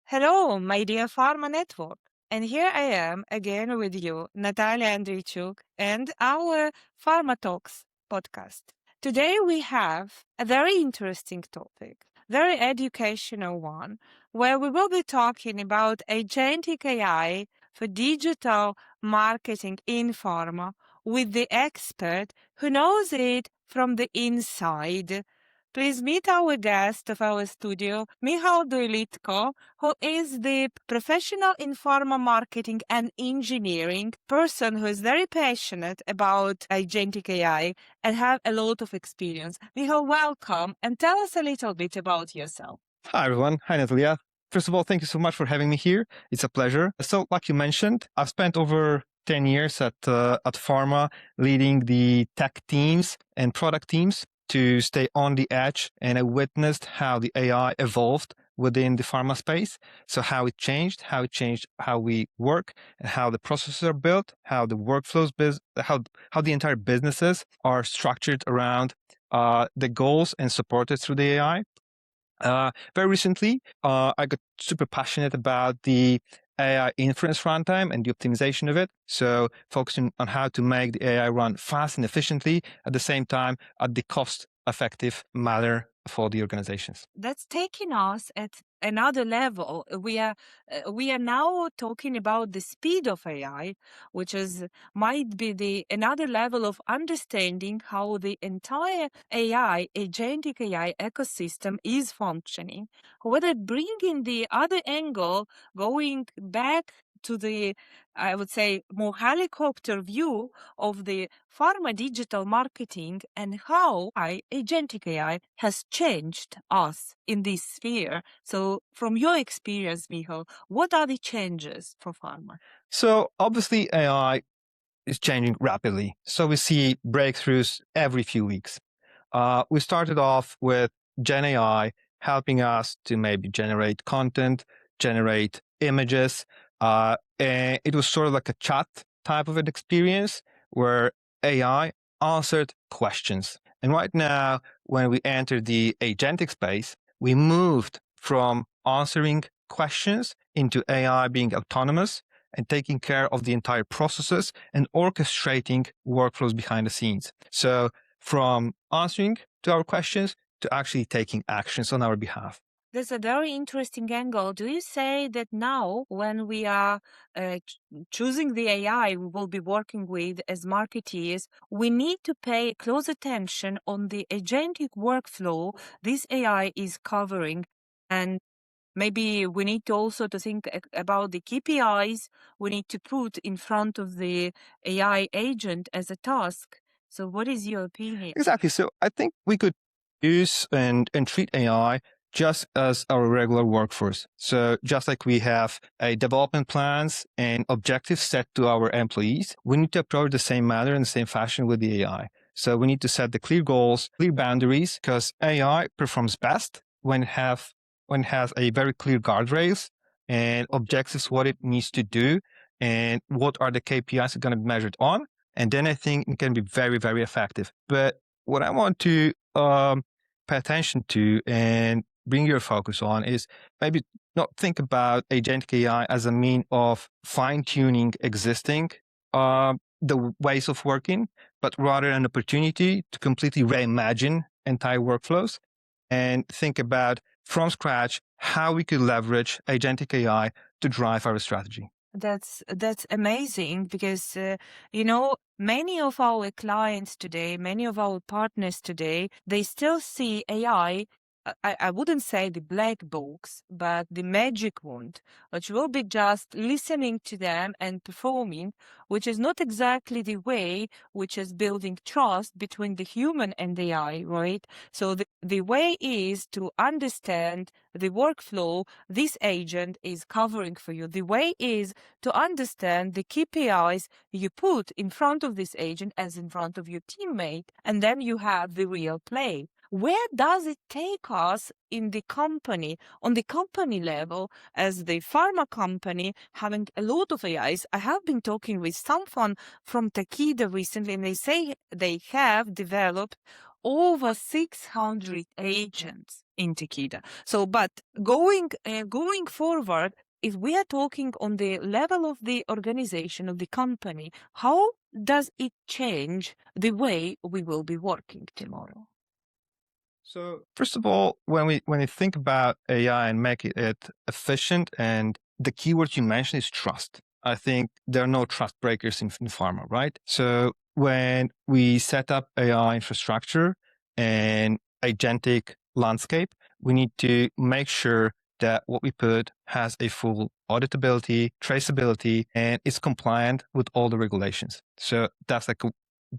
Hello, my dear Pharma Network. And here I am again with you, Nataliya Andreychuk, and our Pharma Talks podcast. Today we have a very interesting topic, very educational one, where we will be talking about agentic AI for digital marketing in pharma with the expert who knows it from the inside. Please meet our guest of our studio, Michal Dojlidko, who is the professional in pharma marketing and engineering person who is very passionate about agentic AI and have a lot of experience. Michal, welcome and tell us a little bit about yourself. Hi, everyone. Hi, Natalia. First of all, thank you so much for having me here. It's a pleasure. So, like you mentioned, I've spent over 10 years at Pharma leading the tech teams and product teams to stay on the edge, and I witnessed how the AI evolved within the pharma space. So how it changed how we work, and how the processes are built, how the workflows, how the entire businesses are structured around the goals and supported through the AI. Very recently, I got super passionate about the AI inference runtime and the optimization of it. So focusing on how to make the AI run fast and efficiently at the same time at the cost-effective manner for the organizations. That's taking us at another level. We are now talking about the speed of AI, which might be the another level of understanding how the entire AI, agentic AI ecosystem is functioning. However, bringing the other angle, going back to the, I would say, more helicopter view of the pharma digital marketing and how agentic AI has changed us in this sphere. So from your experience, Michal, what are the changes for pharma? So obviously AI is changing rapidly. So we see breakthroughs every few weeks. We started off with Gen AI helping us to maybe generate content, generate images. And it was sort of like a chat type of an experience where AI answered questions. And right now, when we enter the agentic space, we moved from answering questions into AI being autonomous and taking care of the entire processes and orchestrating workflows behind the scenes. So from answering to our questions to actually taking actions on our behalf. That's a very interesting angle. Do you say that now, when we are choosing the AI we will be working with as marketeers, we need to pay close attention on the agentic workflow this AI is covering, and maybe we need to also to think about the KPIs we need to put in front of the AI agent as a task. So what is your opinion? Exactly. So I think we could use and treat AI just as our regular workforce. So just like we have a development plans and objectives set to our employees, we need to approach the same manner in the same fashion with the AI. So we need to set the clear goals, clear boundaries, because AI performs best when it has a very clear guardrails and objectives, what it needs to do, and what are the KPIs it's going to be measured on. And then I think it can be very, very effective. But what I want to pay attention to and bring your focus on is maybe not think about agentic AI as a mean of fine-tuning existing the ways of working, but rather an opportunity to completely reimagine entire workflows and think about from scratch how we could leverage agentic AI to drive our strategy. That's amazing because many of our clients today, many of our partners today, they still see AI. I wouldn't say the black box, but the magic wand, which will be just listening to them and performing, which is not exactly the way which is building trust between the human and the AI, right? So the way is to understand the workflow this agent is covering for you. The way is to understand the KPIs you put in front of this agent as in front of your teammate, and then you have the real play. Where does it take us in the company, on the company level, as the pharma company having a lot of AIs? I have been talking with someone from Takeda recently, and they say they have developed over 600 agents. in Takeda. So, but going forward, if we are talking on the level of the organization, of the company, how does it change the way we will be working tomorrow? So first of all, when we think about AI and make it efficient, and the keyword you mentioned is trust. I think there are no trust breakers in pharma, right? So when we set up AI infrastructure and agentic landscape, we need to make sure that what we put has a full auditability, traceability, and is compliant with all the regulations. So that's like a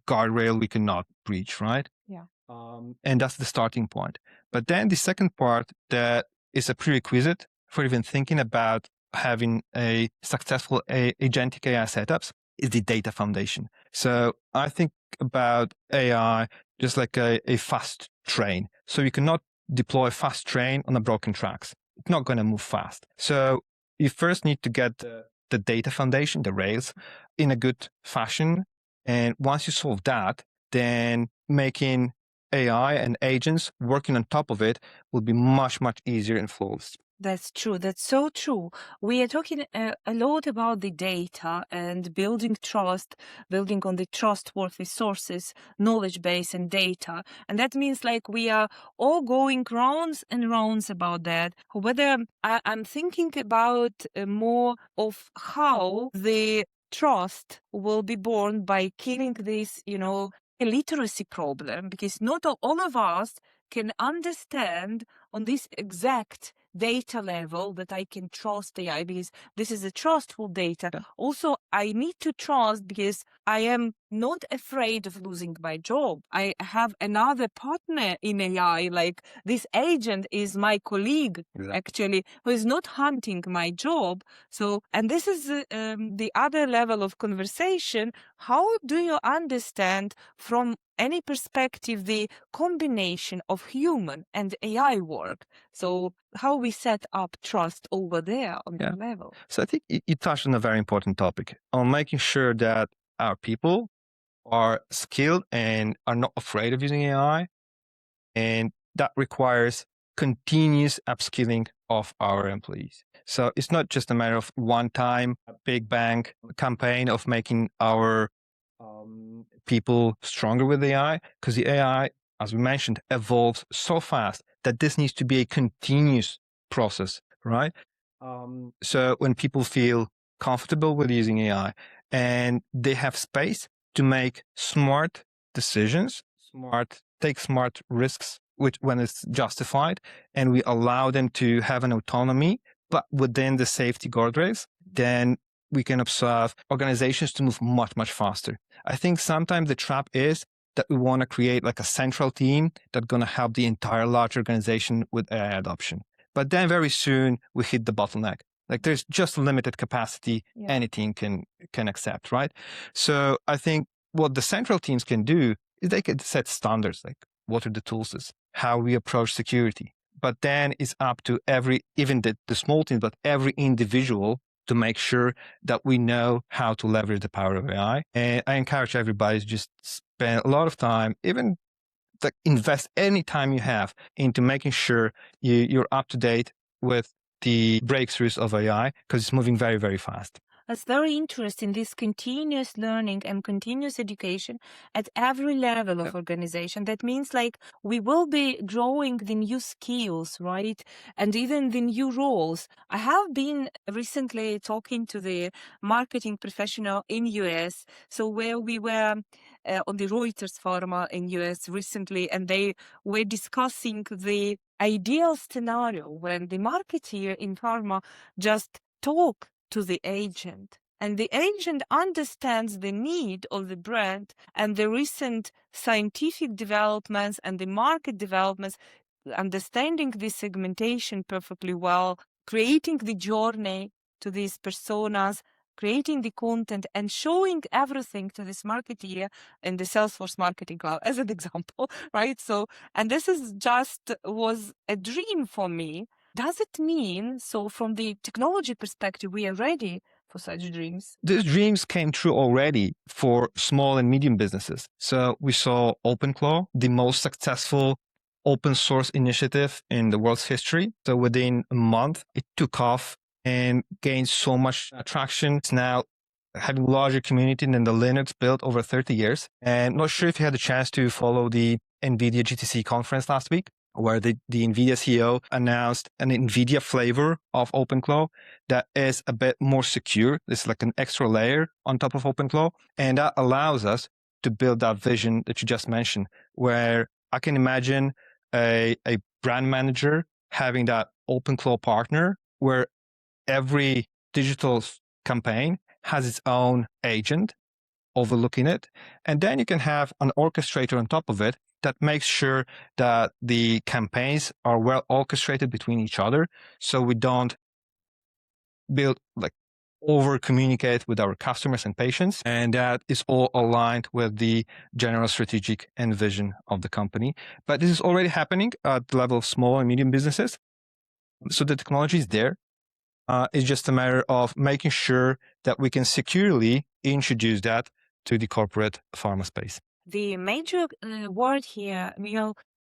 guardrail we cannot breach, right? Yeah. And that's the starting point. But then the second part that is a prerequisite for even thinking about having a successful agentic AI setups is the data foundation. So I think about AI just like a fast train. So you cannot deploy a fast train on a broken tracks. It's not going to move fast. So you first need to get the data foundation, the rails, in a good fashion. And once you solve that, then making AI and agents working on top of it will be much, much easier and flawless. That's true. That's so true. We are talking a lot about the data and building trust, building on the trustworthy sources, knowledge base and data. And that means like we are all going rounds and rounds about that. Whether I'm thinking about more of how the trust will be born by killing this, illiteracy problem, because not all of us can understand on this exact data level that I can trust AI, because this is a trustful data. Yeah. Also, I need to trust because I am not afraid of losing my job. I have another partner in AI, like this agent is my colleague, actually, who is not hunting my job. So, and this is the other level of conversation. How do you understand from any perspective the combination of human and AI work? So how we set up trust over there on that level? So I think you touched on a very important topic on making sure that our people are skilled and are not afraid of using AI. And that requires continuous upskilling of our employees. So it's not just a matter of one-time big bang campaign of making our people stronger with AI, because the AI, as we mentioned, evolves so fast that this needs to be a continuous process, right? So when people feel comfortable with using AI and they have space to make smart decisions, take smart risks, which when it's justified, and we allow them to have an autonomy, but within the safety guardrails, then we can observe organizations to move much, much faster. I think sometimes the trap is that we want to create like a central team that's going to help the entire large organization with AI adoption. But then very soon we hit the bottleneck. Like there's just limited capacity anything can accept, right? So I think what the central teams can do is they can set standards, like what are the tools, how we approach security. But then it's up to even the small teams, but every individual to make sure that we know how to leverage the power of AI. And I encourage everybody to just spend a lot of time, even like invest any time you have into making sure you're up to date with the breakthroughs of AI, because it's moving very, very fast. That's very interesting, this continuous learning and continuous education at every level of organization. That means like we will be growing the new skills, right? And even the new roles. I have been recently talking to the marketing professional in US, so where we were on the Reuters Pharma in US recently, and they were discussing the ideal scenario when the marketeer in pharma just talk to the agent, and the agent understands the need of the brand and the recent scientific developments and the market developments, understanding the segmentation perfectly well, creating the journey to these personas, creating the content and showing everything to this marketeer in the Salesforce Marketing Cloud as an example, right? So, and this is was a dream for me. Does it mean, so from the technology perspective, we are ready for such dreams? These dreams came true already for small and medium businesses. So we saw OpenClaw, the most successful open source initiative in the world's history. So within a month, it took off and gained so much traction. It's now having a larger community than the Linux built over 30 years. And not sure if you had the chance to follow the NVIDIA GTC conference last week, where the NVIDIA CEO announced an NVIDIA flavor of OpenClaw that is a bit more secure. It's like an extra layer on top of OpenClaw. And that allows us to build that vision that you just mentioned, where I can imagine a brand manager having that OpenClaw partner where every digital campaign has its own agent overlooking it. And then you can have an orchestrator on top of it that makes sure that the campaigns are well orchestrated between each other, so we don't build like over communicate with our customers and patients. And that is all aligned with the general strategic and vision of the company. But this is already happening at the level of small and medium businesses. So the technology is there. It's just a matter of making sure that we can securely introduce that to the corporate pharma space. The major word here,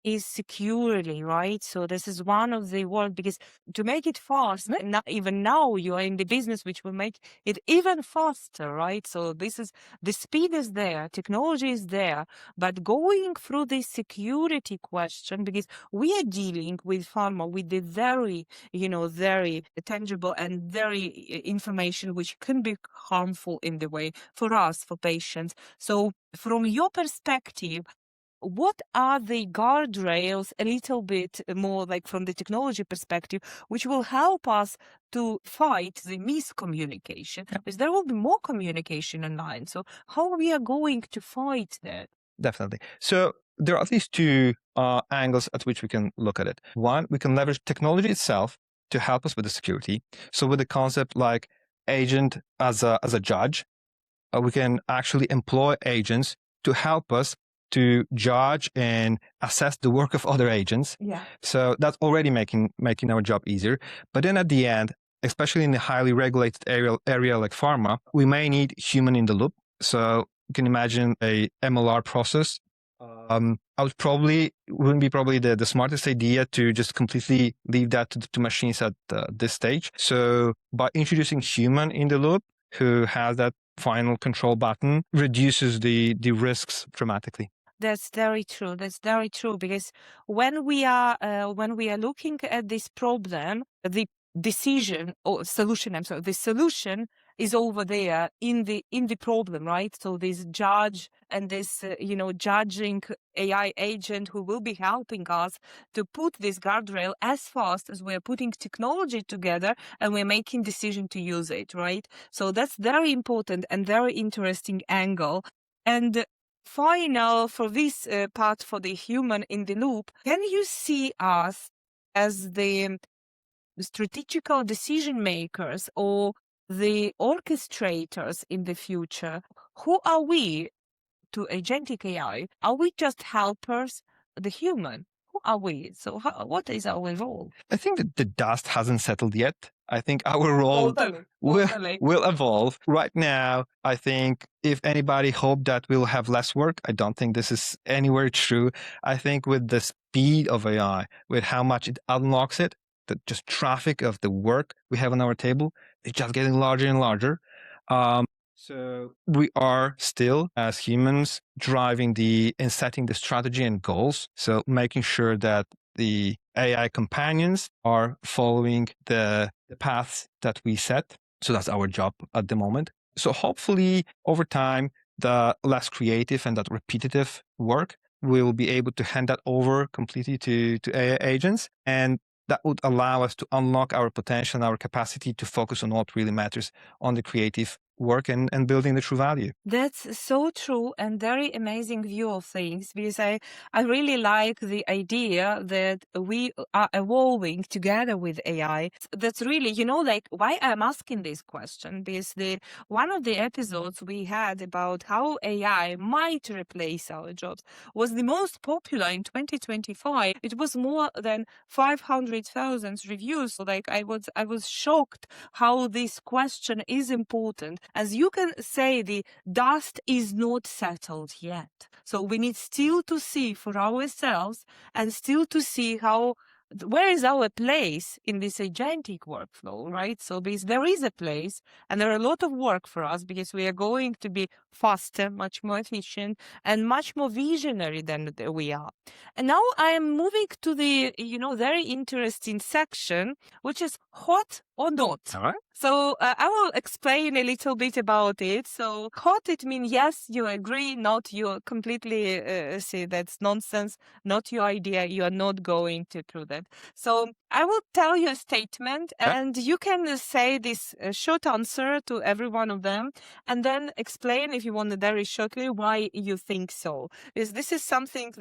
is securely, right? So this is one of the words, because to make it fast, not even now you are in the business which will make it even faster, right? So this is, the speed is there, technology is there, but going through this security question, because we are dealing with pharma with the very, very tangible and very information which can be harmful in the way for us, for patients. So from your perspective, what are the guardrails, a little bit more like from the technology perspective, which will help us to fight the miscommunication? Because there will be more communication online. So how we are going to fight that? Definitely. So there are at least two angles at which we can look at it. One, we can leverage technology itself to help us with the security. So with the concept like agent as a judge, we can actually employ agents to help us to judge and assess the work of other agents. Yeah. So that's already making our job easier. But then at the end, especially in a highly regulated area like pharma, we may need human in the loop. So you can imagine a MLR process. Wouldn't be probably the smartest idea to just completely leave that to machines at this stage. So by introducing human in the loop, who has that final control button, reduces the risks dramatically. That's very true. That's very true, because when we are looking at this problem, the decision or solution, the solution is over there in the problem, right? So this judge and this judging AI agent who will be helping us to put this guardrail as fast as we're putting technology together and we're making decision to use it, right? So that's very important and very interesting angle. And final for this part, for the human in the loop, can you see us as the strategical decision makers or the orchestrators in the future? Who are we to agentic AI? Are we just helpers, the human? Who are we? So what is our role? I think that the dust hasn't settled yet. I think our role will evolve. Right now, I think if anybody hoped that we'll have less work, I don't think this is anywhere true. I think with the speed of AI, with how much it unlocks it, the just traffic of the work we have on our table, it's just getting larger and larger. So we are still, as humans, driving and setting the strategy and goals. So making sure that the AI companions are following the paths that we set. So that's our job at the moment. So hopefully over time, the less creative and that repetitive work, we'll be able to hand that over completely to AI agents. And that would allow us to unlock our potential and our capacity to focus on what really matters, on the creative work and building the true value. That's so true and very amazing view of things, because I really like the idea that we are evolving together with AI. That's really, like why I'm asking this question, because one of the episodes we had about how AI might replace our jobs was the most popular in 2025. It was more than 500,000 reviews. So I was shocked how this question is important. as you can say, the dust is not settled yet. So we need still to see for ourselves and still to see where is our place in this agentic workflow, right? So because there is a place and there are a lot of work for us because we are going to be faster, much more efficient, and much more visionary than we are. And now I am moving to the, very interesting section, which is hot or not. All right. So I will explain a little bit about it. So hot, it means yes, you agree, not you completely say that's nonsense, not your idea, you are not going to do that. So I will tell you a statement and you can say this short answer to every one of them and then explain if you want very shortly why you think so. Because this is something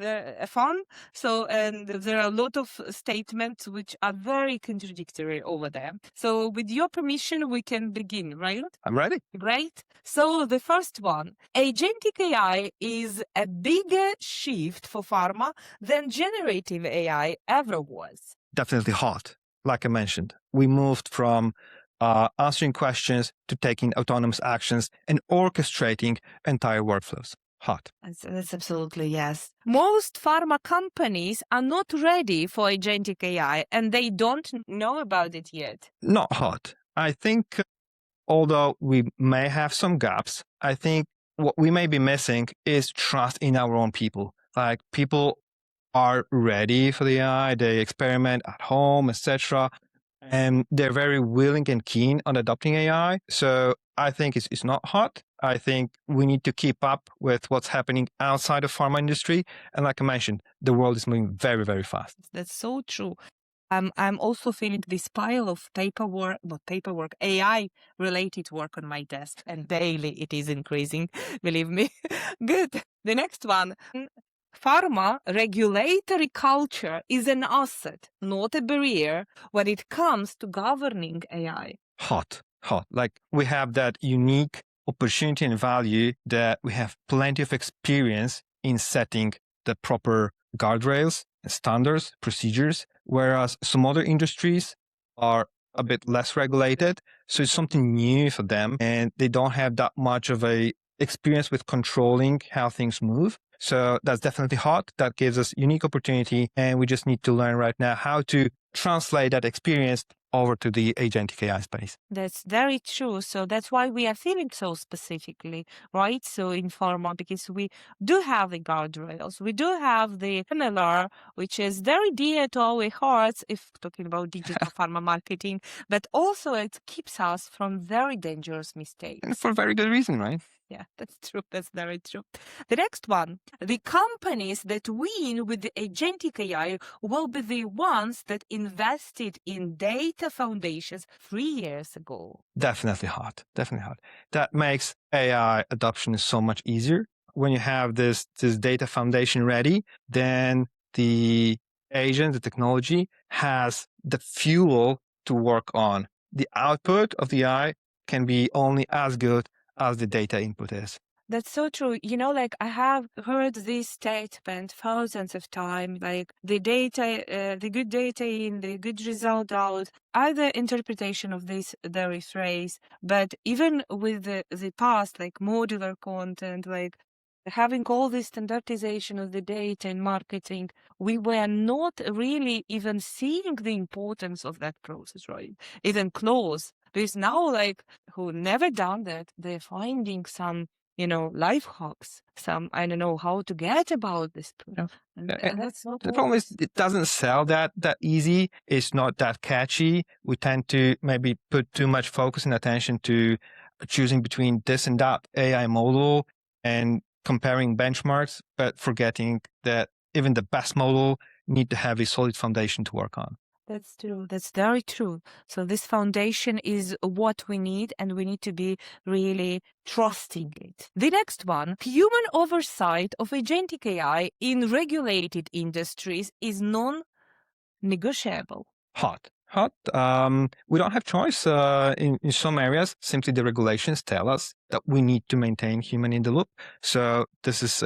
fun. So, and there are a lot of statements which are very contradictory over there. So with your permission, we can begin, right? I'm ready. Great. So the first one, agentic AI is a bigger shift for pharma than generative AI ever was. Definitely hot. Like I mentioned, we moved from answering questions to taking autonomous actions and orchestrating entire workflows. Hot. That's absolutely yes. Most pharma companies are not ready for agentic AI and they don't know about it yet. Not hot. I think, although we may have some gaps, I think what we may be missing is trust in our own people. Like, people are ready for the AI, they experiment at home, etc. And they're very willing and keen on adopting AI. So I think it's not hot. I think we need to keep up with what's happening outside of pharma industry. And like I mentioned, the world is moving very, very fast. That's so true. I'm also feeling this pile of AI related work on my desk, and daily it is increasing, believe me. Good. The next one. Pharma regulatory culture is an asset, not a barrier when it comes to governing AI. Hot. Like, we have that unique opportunity and value that we have plenty of experience in setting the proper guardrails, standards, procedures, whereas some other industries are a bit less regulated. So it's something new for them and they don't have that much of a experience with controlling how things move. So that's definitely hot. That gives us unique opportunity. And we just need to learn right now how to translate that experience over to the agentic AI space. That's very true. So that's why we are feeling so specifically, right? So in pharma, because we do have the guardrails, we do have the MLR, which is very dear to our hearts if talking about digital pharma marketing, but also it keeps us from very dangerous mistakes. And for very good reason, right? Yeah, that's true. That's very true. The next one, the companies that win with the agentic AI will be the ones that invested in data foundations 3 years ago. Definitely hot. That makes AI adoption so much easier. When you have this data foundation ready, then the agent, the technology, has the fuel to work on. The output of the AI can be only as good as the data input is. That's so true. Like I have heard this statement thousands of times, like the data, the good data in, the good result out, either interpretation of this very phrase, but even with the past, like modular content, like having all this standardization of the data in marketing, we were not really even seeing the importance of that process, right? Even close. Because now, like, who never done that, they're finding some life hacks, some, I don't know how to get about this. And that's not the problem is it doesn't sell that easy. It's not that catchy. We tend to maybe put too much focus and attention to choosing between this and that AI model and comparing benchmarks, but forgetting that even the best model need to have a solid foundation to work on. That's true. That's very true. So this foundation is what we need, and we need to be really trusting it. The next one, human oversight of agentic AI in regulated industries is non-negotiable. Hot. We don't have choice in some areas. Simply the regulations tell us that we need to maintain human in the loop. So this is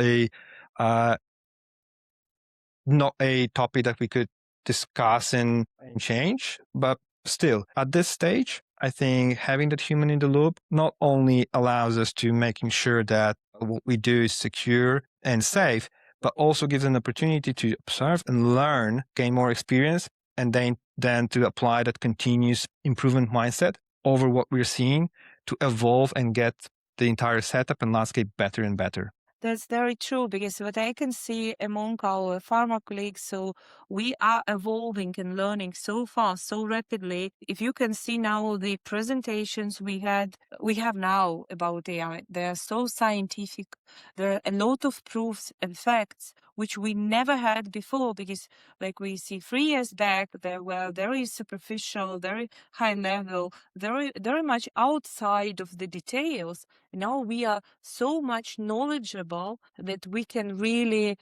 not a topic that we could discuss and change, but still, at this stage, I think having that human in the loop not only allows us to making sure that what we do is secure and safe, but also gives an opportunity to observe and learn, gain more experience, and then to apply that continuous improvement mindset over what we're seeing to evolve and get the entire setup and landscape better and better. That's very true, because what I can see among our pharma colleagues, so we are evolving and learning so fast, so rapidly. If you can see now the presentations we have now about AI, they are so scientific. There are a lot of proofs and facts which we never had before, because like we see 3 years back, they were very superficial, very high level, very much outside of the details. Now we are so much knowledgeable that we can really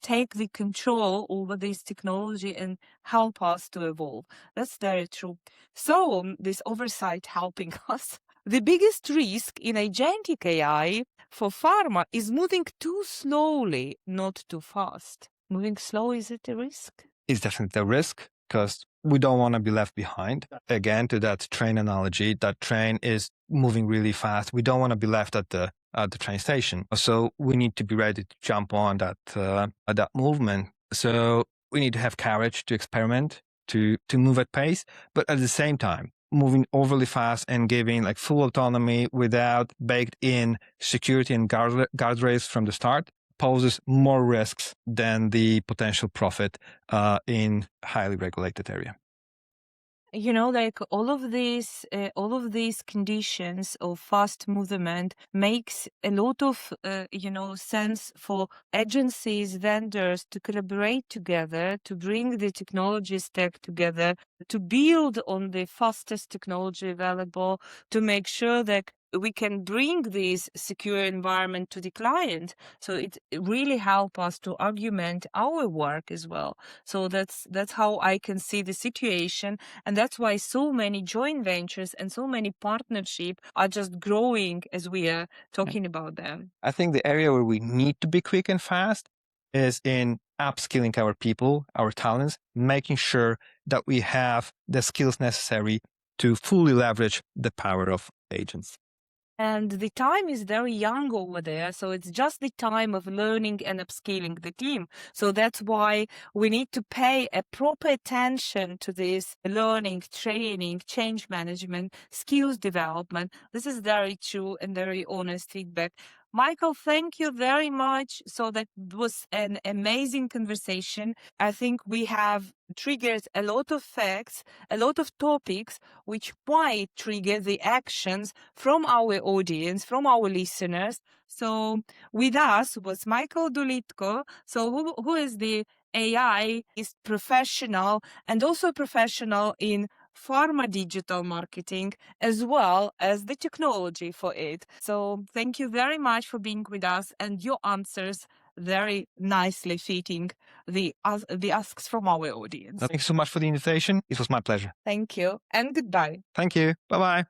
take the control over this technology and help us to evolve. That's very true. So this oversight helping us. The biggest risk in agentic AI for pharma is moving too slowly, not too fast. Moving slow, is it a risk? It's definitely a risk because we don't want to be left behind. Again, to that train analogy, that train is moving really fast. We don't want to be left at the train station. So we need to be ready to jump on that movement. So we need to have courage to experiment, to move at pace, but at the same time, moving overly fast and giving like full autonomy without baked in security and guardrails from the start poses more risks than the potential profit in highly regulated area. You know, like all of these conditions of fast movement makes a lot of sense for agencies, vendors to collaborate together, to bring the technology stack together, to build on the fastest technology available, to make sure that we can bring this secure environment to the client. So it really help us to augment our work as well. So that's how I can see the situation. And that's why so many joint ventures and so many partnerships are just growing as we are talking about them. I think the area where we need to be quick and fast is in upskilling our people, our talents, making sure that we have the skills necessary to fully leverage the power of agents. And the time is very young over there. So it's just the time of learning and upskilling the team. So that's why we need to pay a proper attention to this learning, training, change management, skills development. This is very true and very honest feedback. Michael, thank you very much. So that was an amazing conversation. I think we have triggered a lot of facts, a lot of topics, which might trigger the actions from our audience, from our listeners. So with us was Michal Dojlidko, so who is the AI is professional and also professional in pharma digital marketing as well as the technology for it. So thank you very much for being with us, and your answers very nicely fitting the asks from our audience. Thank you so much for the invitation. It was my pleasure. Thank you and goodbye. Thank you. Bye-bye.